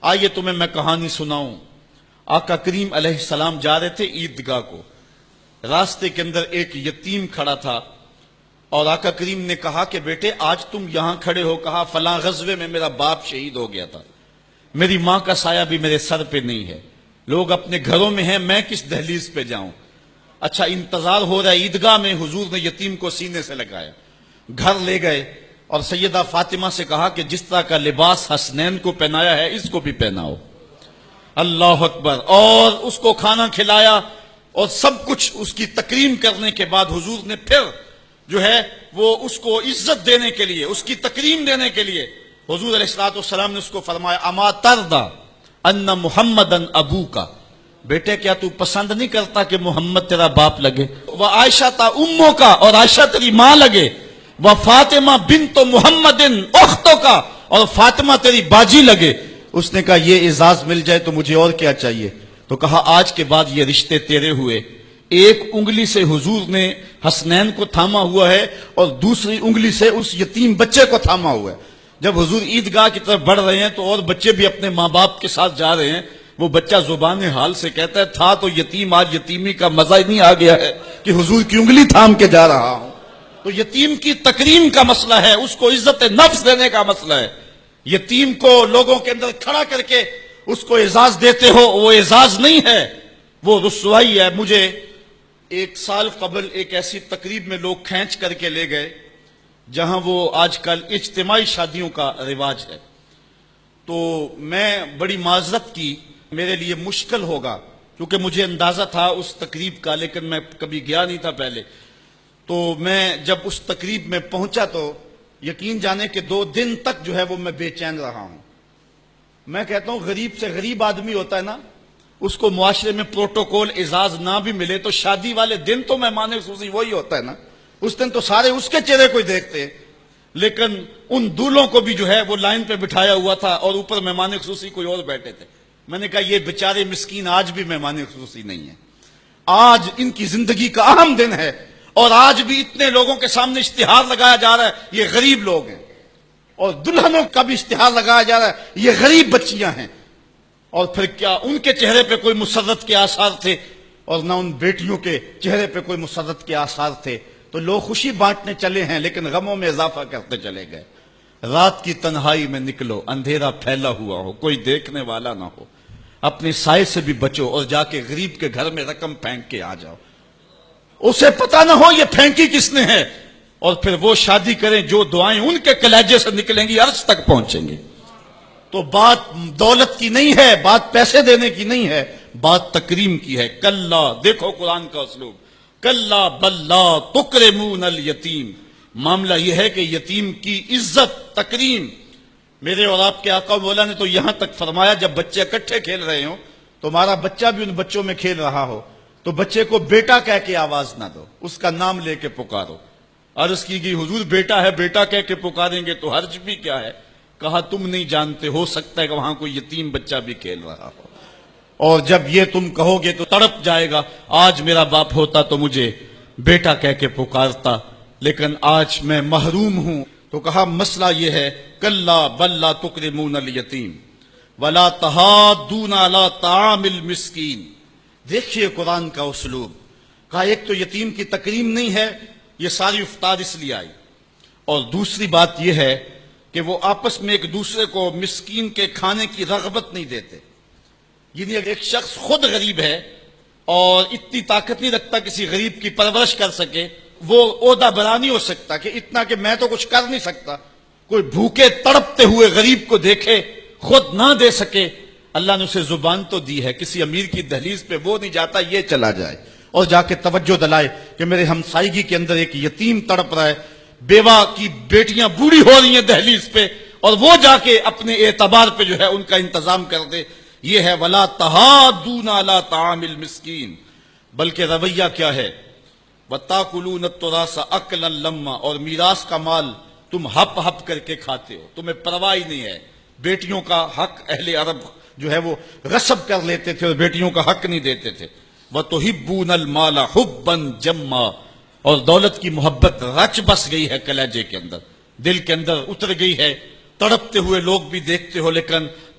آئیے تمہیں میں کہانی سناؤں۔ آقا کریم علیہ السلام جا رہے تھے عیدگاہ کو، راستے کے اندر ایک یتیم کھڑا تھا اور آقا کریم نے کہا کہ بیٹے آج تم یہاں کھڑے ہو، کہا فلاں غزوے میں میرا باپ شہید ہو گیا تھا، میری ماں کا سایہ بھی میرے سر پہ نہیں ہے، لوگ اپنے گھروں میں ہیں، میں کس دہلیز پہ جاؤں؟ اچھا انتظار ہو رہا ہے عیدگاہ میں، حضور نے یتیم کو سینے سے لگایا، گھر لے گئے اور سیدہ فاطمہ سے کہا کہ جس طرح کا لباس حسنین کو پہنایا ہے اس کو بھی پہناؤ۔ اللہ اکبر۔ اور اس کو کھانا کھلایا اور سب کچھ اس کی تکریم کرنے کے بعد حضور نے پھر جو ہے وہ اس کو عزت دینے کے لیے، اس کی تکریم دینے کے لیے حضور علیہ الصلوۃ والسلام نے اس کو فرمایا اما ترضی ان محمدن ابوکا، بیٹے کیا تو پسند نہیں کرتا کہ محمد تیرا باپ لگے؟ وہ عائشہ تا امو کا، اور عائشہ تیری ماں لگے، وہ فاطمہ بنت محمد اختوں کا، اور فاطمہ تیری باجی لگے۔ اس نے کہا یہ اعزاز مل جائے تو مجھے اور کیا چاہیے؟ تو کہا آج کے بعد یہ رشتے تیرے ہوئے۔ ایک انگلی سے حضور نے حسنین کو تھاما ہوا ہے اور دوسری انگلی سے اس یتیم بچے کو تھاما ہوا ہے۔ جب حضور عیدگاہ کی طرف بڑھ رہے ہیں تو اور بچے بھی اپنے ماں باپ کے ساتھ جا رہے ہیں، وہ بچہ زبان حال سے کہتا ہے تھا تو یتیم، آج یتیمی کا مزہ ہی نہیں آ گیا ہے کہ حضور کی انگلی تھام کے جا رہا ہوں۔ تو یتیم کی تکریم کا مسئلہ ہے، اس کو عزت نفس دینے کا مسئلہ ہے۔ یتیم کو لوگوں کے اندر کھڑا کر کے اس کو اعزاز دیتے ہو، وہ اعزاز نہیں ہے، وہ رسوائی ہے۔ مجھے ایک سال قبل ایک ایسی تقریب میں لوگ کھینچ کر کے لے گئے جہاں وہ آج کل اجتماعی شادیوں کا رواج ہے، تو میں بڑی معذرت کی، میرے لیے مشکل ہوگا کیونکہ مجھے اندازہ تھا اس تقریب کا، لیکن میں کبھی گیا نہیں تھا پہلے۔ تو میں جب اس تقریب میں پہنچا تو یقین جانے کہ 2 دن تک جو ہے وہ میں بے چین رہا ہوں۔ میں کہتا ہوں غریب سے غریب آدمی ہوتا ہے نا، اس کو معاشرے میں پروٹوکول اعزاز نہ بھی ملے تو شادی والے دن تو مہمان خصوصی وہی ہوتا ہے نا، اس دن تو سارے اس کے چہرے کو ہی دیکھتے ہیں، لیکن ان دولوں کو بھی جو ہے وہ لائن پہ بٹھایا ہوا تھا اور اوپر مہمان خصوصی کوئی اور بیٹھے تھے۔ میں نے کہا یہ بیچارے مسکین آج بھی مہمان خصوصی نہیں ہیں، آج ان کی زندگی کا اہم دن ہے اور آج بھی اتنے لوگوں کے سامنے اشتہار لگایا جا رہا ہے یہ غریب لوگ ہیں، اور دلہنوں کا بھی اشتہار لگایا جا رہا ہے یہ غریب بچیاں ہیں۔ اور پھر کیا ان کے چہرے پہ کوئی مسرت کے آثار تھے اور نہ ان بیٹیوں کے چہرے پہ کوئی مسرت کے آثار تھے؟ تو لوگ خوشی بانٹنے چلے ہیں لیکن غموں میں اضافہ کرتے چلے گئے۔ رات کی تنہائی میں نکلو، اندھیرا پھیلا ہوا ہو، کوئی دیکھنے والا نہ ہو، اپنے سائے سے بھی بچو اور جا کے غریب کے گھر میں رقم پھینک کے آ جاؤ، اسے پتہ نہ ہو یہ پھینکی کس نے ہے، اور پھر وہ شادی کریں جو دعائیں ان کے کلیجے سے نکلیں گی عرش تک پہنچیں گے۔ تو بات دولت کی نہیں ہے، بات پیسے دینے کی نہیں ہے، بات تکریم کی ہے۔ کلا، دیکھو قرآن کا اسلوب، کلا بل لا تکرمون الیتیم، معاملہ یہ ہے کہ یتیم کی عزت تکریم۔ میرے اور آپ کے آقا مولا نے تو یہاں تک فرمایا جب بچے اکٹھے کھیل رہے ہوں، تمہارا بچہ بھی ان بچوں میں کھیل رہا ہو تو بچے کو بیٹا کہہ کے آواز نہ دو، اس کا نام لے کے پکارو۔ عرض کی گئی حضور بیٹا ہے، بیٹا کہہ کے پکاریں گے تو حرج بھی کیا ہے؟ کہا تم نہیں جانتے، ہو سکتا ہے کہ وہاں کوئی یتیم بچہ بھی کھیل رہا ہو، اور جب یہ تم کہو گے تو تڑپ جائے گا، آج میرا باپ ہوتا تو مجھے بیٹا کہہ کے پکارتا، لیکن آج میں محروم ہوں۔ تو کہا مسئلہ یہ ہے کلا بل لا تکرمون الیتیم ولا تحاضون علی طعام المسکین۔ دیکھیے قرآن کا اسلوب، کہا ایک تو یتیم کی تکریم نہیں ہے، یہ ساری افطار اس لیے آئی، اور دوسری بات یہ ہے کہ وہ آپس میں ایک دوسرے کو مسکین کے کھانے کی رغبت نہیں دیتے۔ یعنی ایک شخص خود غریب ہے اور اتنی طاقت نہیں رکھتا کسی غریب کی پرورش کر سکے، وہ عہدہ برا نہیں ہو سکتا کہ اتنا کہ میں تو کچھ کر نہیں سکتا، کوئی بھوکے تڑپتے ہوئے غریب کو دیکھے خود نہ دے سکے۔ اللہ نے اسے زبان تو دی ہے، کسی امیر کی دہلیز پہ وہ نہیں جاتا یہ چلا جائے اور جا کے توجہ دلائے کہ میرے ہمسائیگی کے اندر ایک یتیم تڑپ رہا ہے، بیوہ کی بیٹیاں بوڑھی ہو رہی ہیں دہلیز پہ، اور وہ جا کے اپنے اعتبار پہ جو ہے ان کا انتظام کر دے۔ یہ ہے ولا تحاضون علی طعام المسکین۔ بلکہ رویہ کیا ہے؟ وَتَأْكُلُونَ التُّرَاثَ أَكْلًا لَمًّا، اور میراث کا مال تم ہپ ہپ کر کے کھاتے ہو، تمہیں پرواہ ہی نہیں ہے۔ بیٹیوں کا حق اہل عرب جو ہے وہ غصب کر لیتے تھے اور بیٹیوں کا حق نہیں دیتے تھے۔ وَتُحِبُّونَ الْمَالَ حُبًّا جَمًّا، اور دولت کی محبت رچ بس گئی ہے کلیجے کے اندر، دل کے اندر اتر گئی ہے، تڑپتے ہوئے لوگ بھی دیکھتے ہو لیکن